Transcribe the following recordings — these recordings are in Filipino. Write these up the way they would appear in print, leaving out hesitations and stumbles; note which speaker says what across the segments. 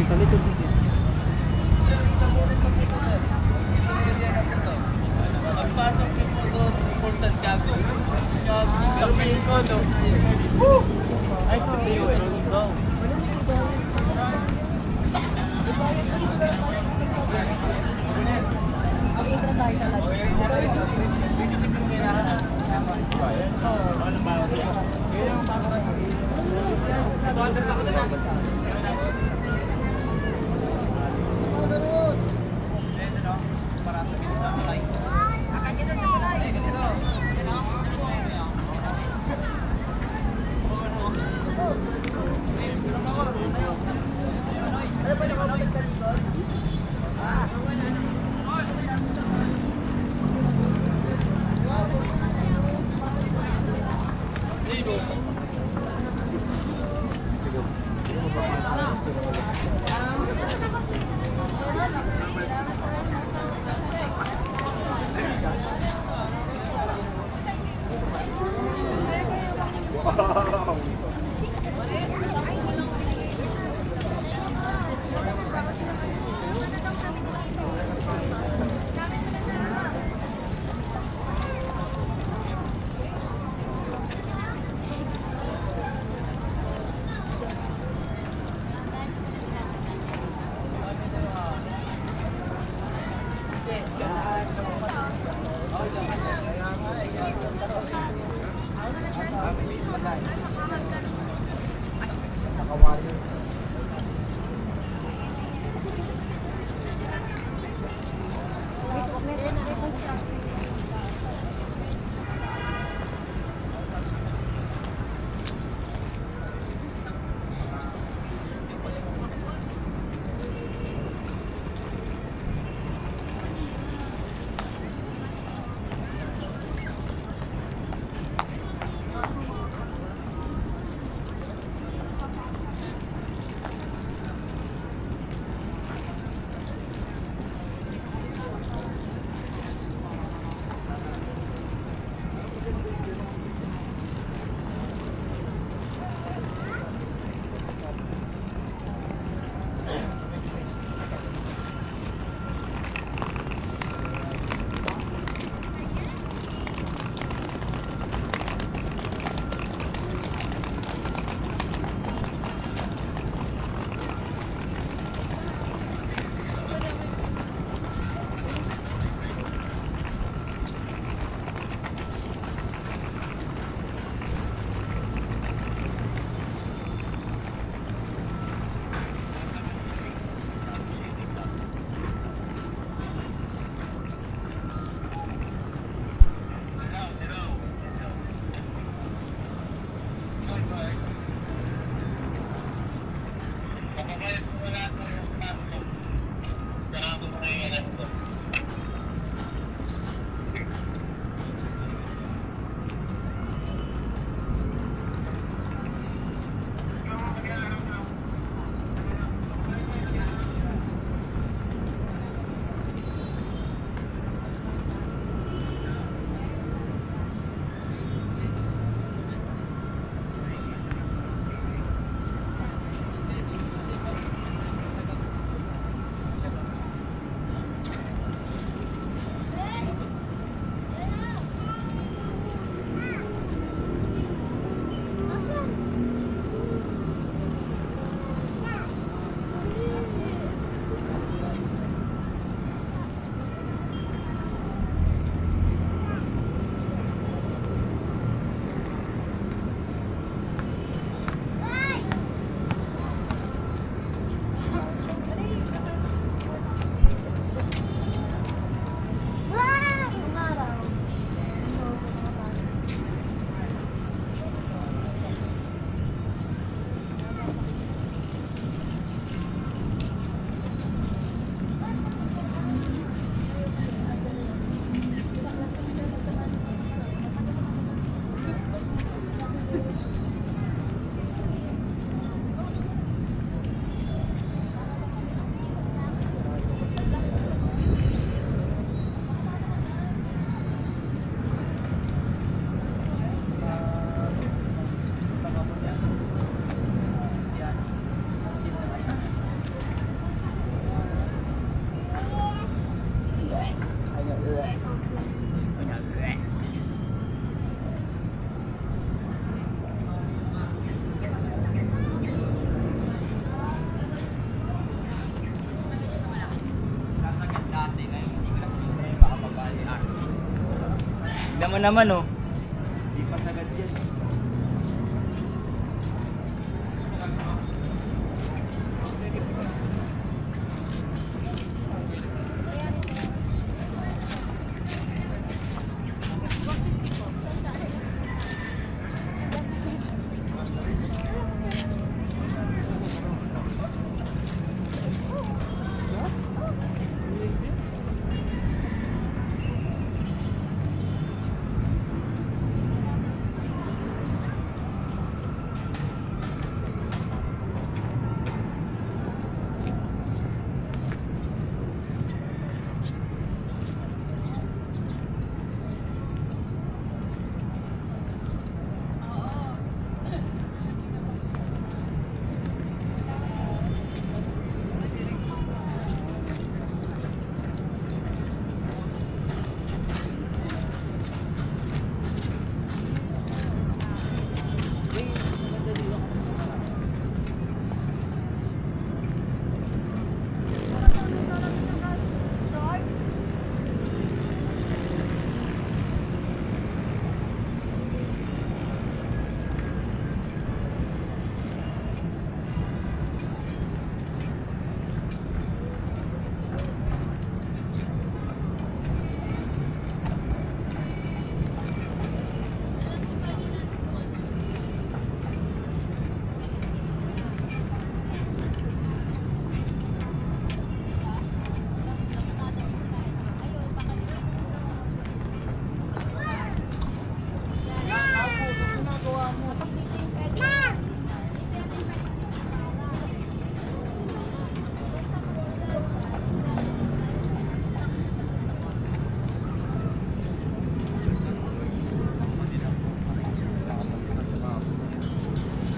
Speaker 1: Talito dito.
Speaker 2: Pagpasok niyo po doon for Santiago. Sa Mexico, no? Ay, kasi yun. Go.
Speaker 1: mo naman oh. Di pa sagad yan.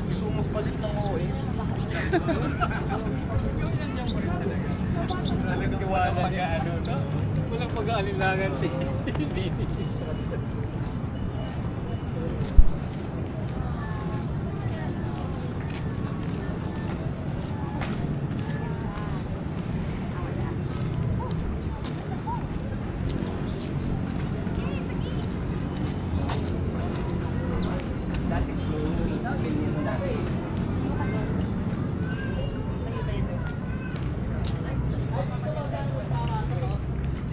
Speaker 1: Gusto mo magpalit ng OS? Talagang tiwala niya ano, no?
Speaker 2: Walang pag-aalinlangan si Linis.
Speaker 1: Dati ganyan mo dati.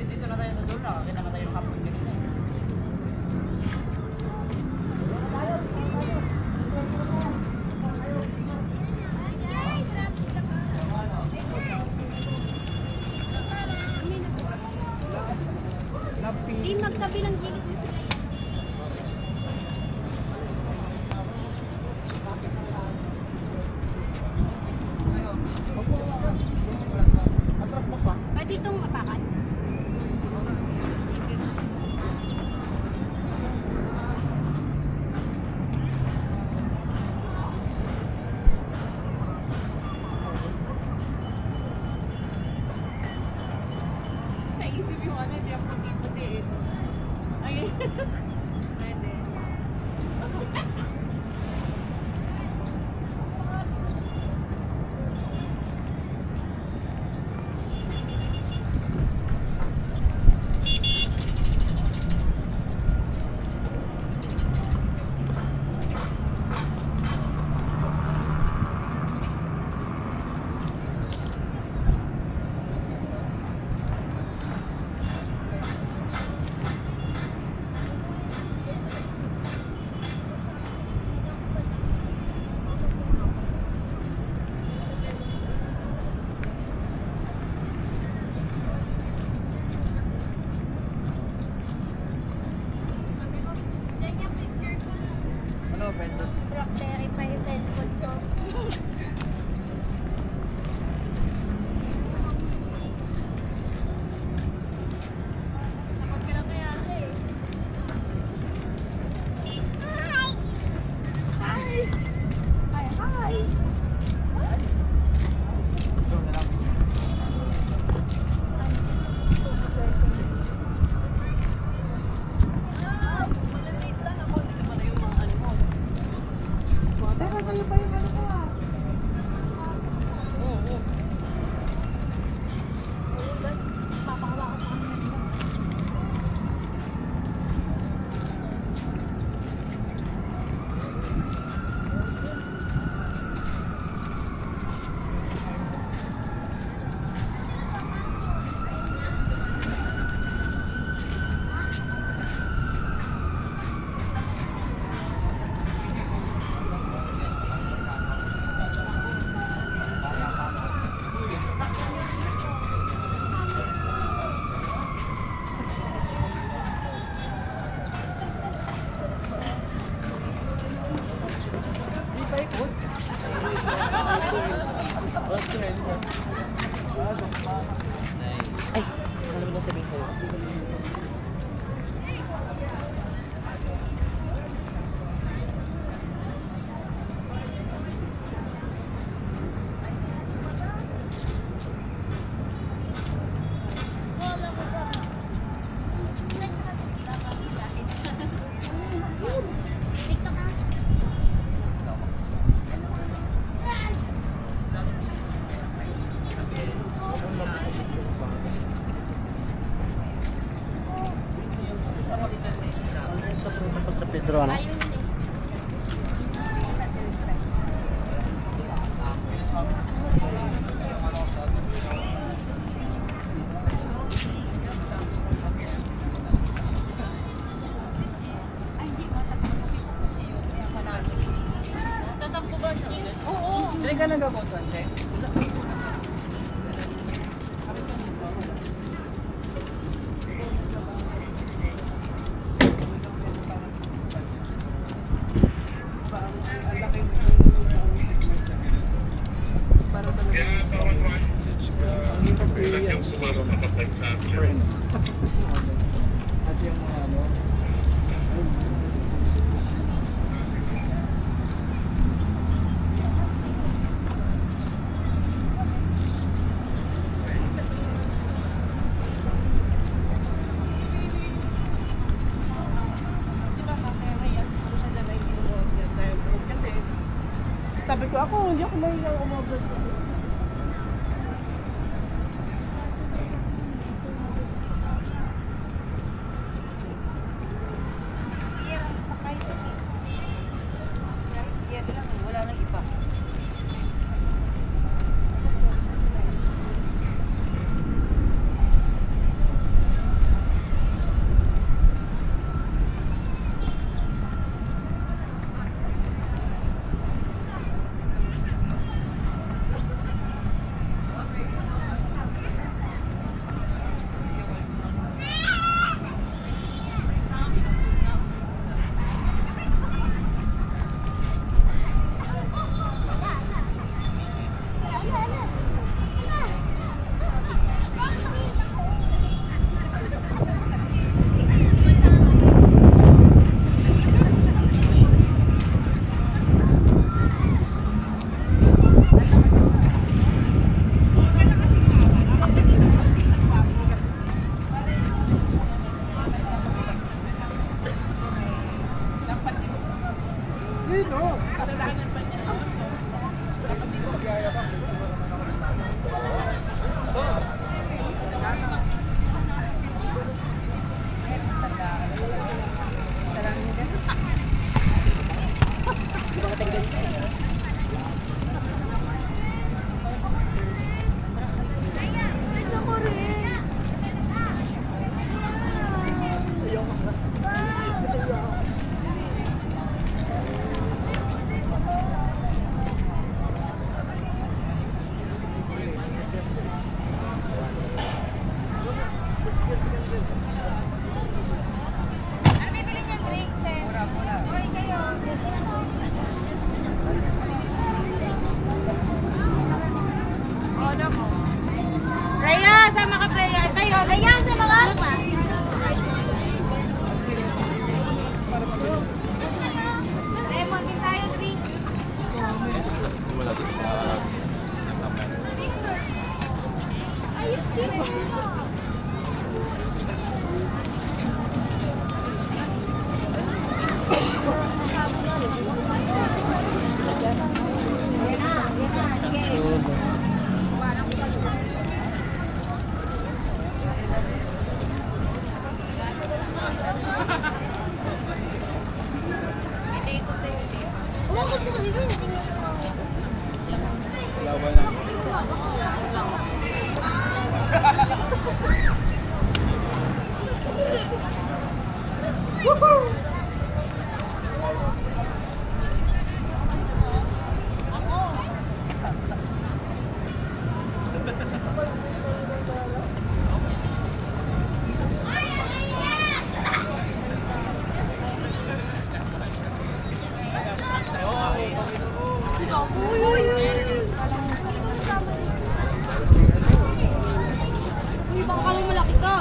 Speaker 1: Dito na tayo sa dulo, nakakita na tayo ng kapag ganito.
Speaker 3: Hindi magtabi ng gilid mo sila. Pwede itong mapakan.
Speaker 4: Naisip yung ano, hindi ang puti-puti eh. Ayun. Pwede.
Speaker 3: Diyan yung picture ko.
Speaker 1: Ano, Benzo?
Speaker 3: Blackberry pa yung cellphone ko.
Speaker 4: Takot ka lang kaya ate eh.
Speaker 3: Hi! Hi! Hi!
Speaker 1: Ito na lang.
Speaker 3: Malalate lang ako. Hindi naman na yung mga ano mo.
Speaker 4: Pero sa'yo pa yung ano ko ah.
Speaker 3: Wala ko ba? TikTok na.
Speaker 5: Sa Pedro, ano?
Speaker 3: Ayun eh. Ay, hindi matatakbo si yun. Kaya panalo.
Speaker 4: Tatampo ba siya?
Speaker 3: Kings, oo.
Speaker 1: Hindi ka nag-abotan, Che?
Speaker 5: At yung mga ano,
Speaker 2: Sabi ko, hindi ako mahihang umabot. Iyan ang sakay ito eh. Kahit iyan lang, wala nang iba.
Speaker 3: Gusto ko rin. Ano bibili niyang drink, sis? Oy, kayo. Ano ko? Rhea, sama ka, Rhea. Kayo, Rhea, sama ka. Lemon, din tayo drink. Ayun, sino? Umabot ko kanina, hindi nga Uy, baka kami malaki ka.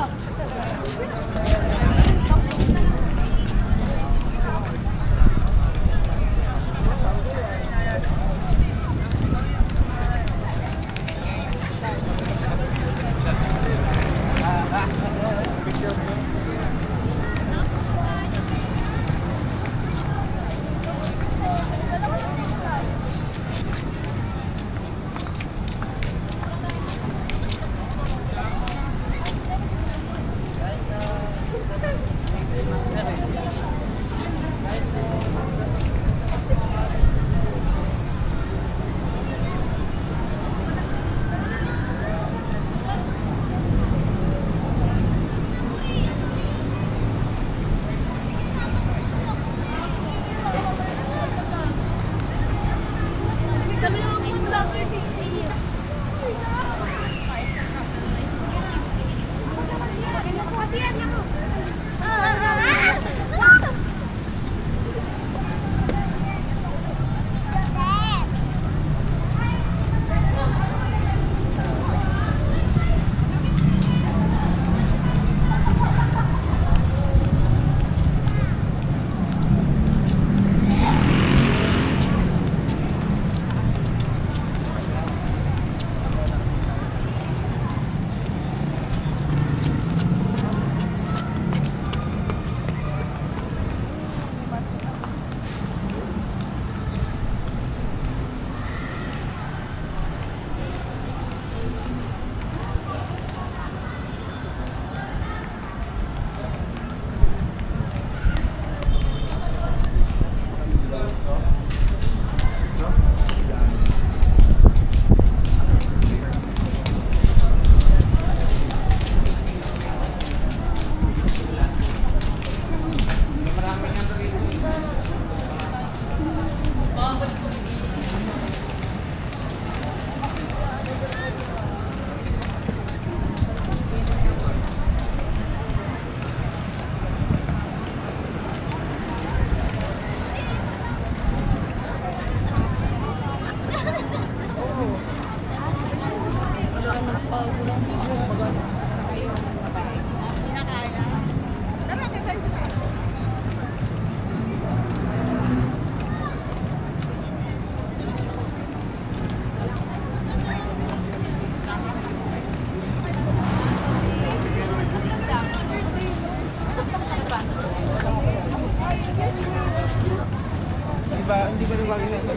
Speaker 2: Hindi ba nabagay na ito?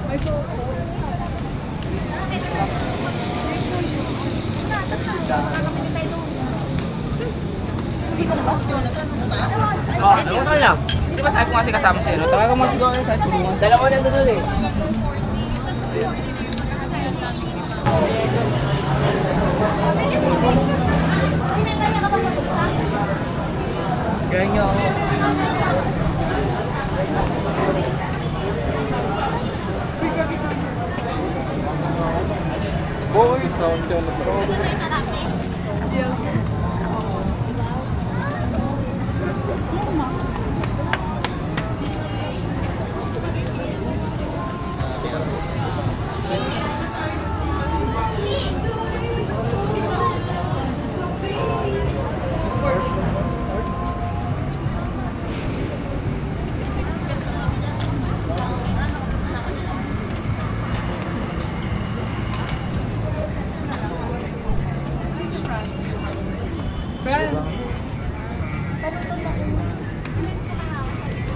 Speaker 4: Ay, so,
Speaker 2: Ito lang. Di ba sabi ko kasi kasama sa'yo, no? Talaga mag-go na tayo tulungan. Dalawa na doon eh.
Speaker 5: Ganyan ako. Boy, sound siya na bro.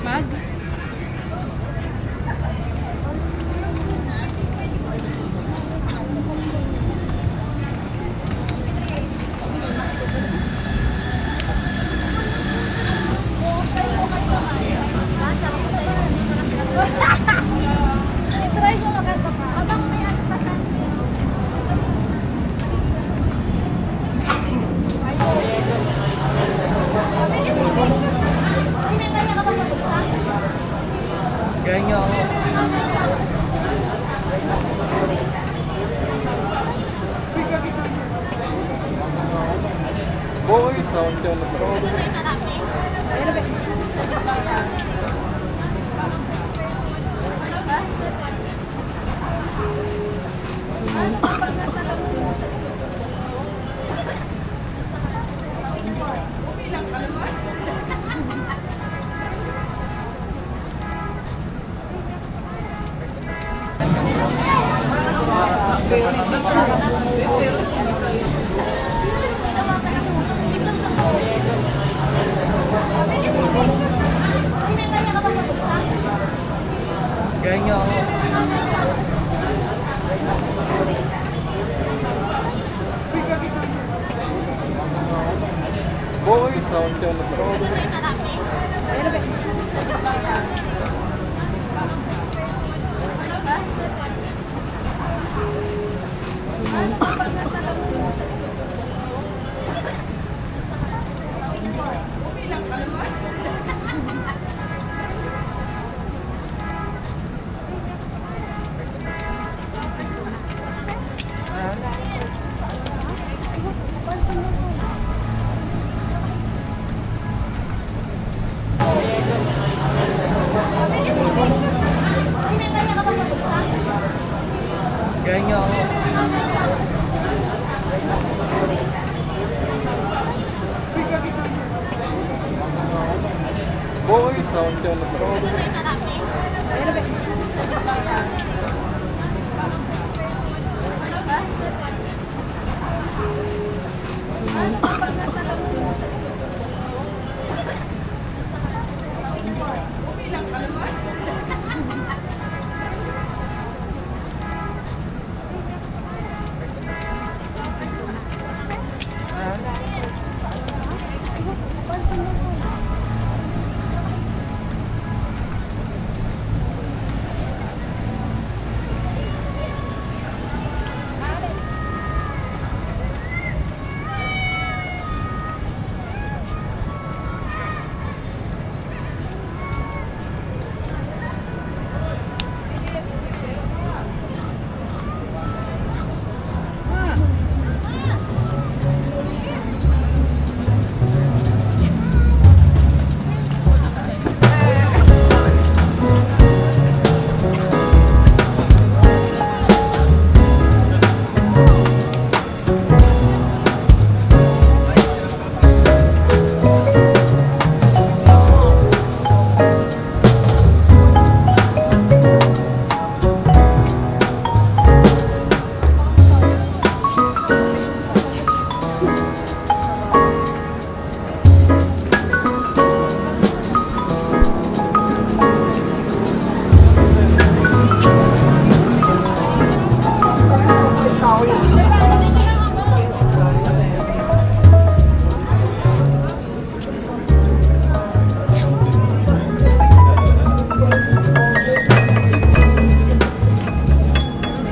Speaker 4: Mag?
Speaker 3: Try ko maganda pa. Habang may ano pa sa
Speaker 5: Ganyan ako. Boy, sound siya na bro. Ganyan ako. Boy, sound siya na bro. Ganyan ako. Boy, sound siya na bro.